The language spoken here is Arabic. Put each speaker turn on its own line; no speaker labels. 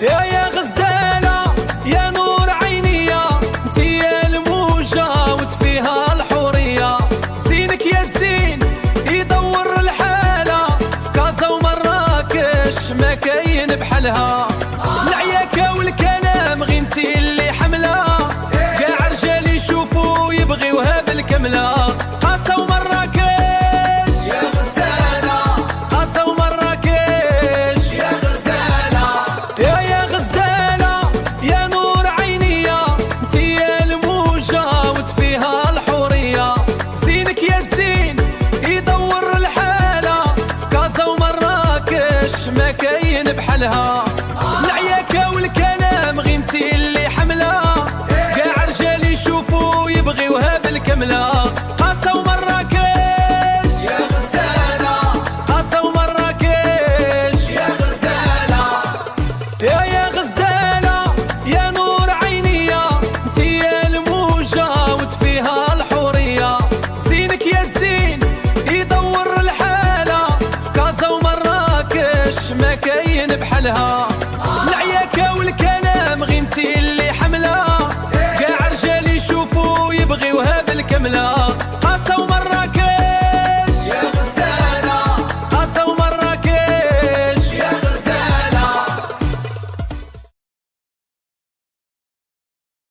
يا غزالة يا نور عينيا، انتي يا الموجة وتفيها الحورية. زينك يا زين يدور الحالة، في كازا ومراكش ما كاين بحالها. العياكة والكلام غي انتي اللي حملة، كاع رجال يشوفوا يبغيوها بالكملة. قاسا ومراكش يا غزالة، قاسا ومراكش يا غزالة. يا غزالة يا نور عينيا، انتي يا الموجة وتفيها الحورية. زينك يا زين يدور الحالة، في كازا ومراكش ما كاين بحالها. العياكة والكلام غي انتي اللي حملة، كاع رجال يشوفوا يبغيوها بالكملة. قاسا ومراكش يا غزالة، قاسا ومراكش يا غزالة. يا غزالة يا نور عينيا، انتي يا الموجة وتفيها الحورية. زينك يا زين يدور الحالة، في كازا ومراكش ما كاين بحالها.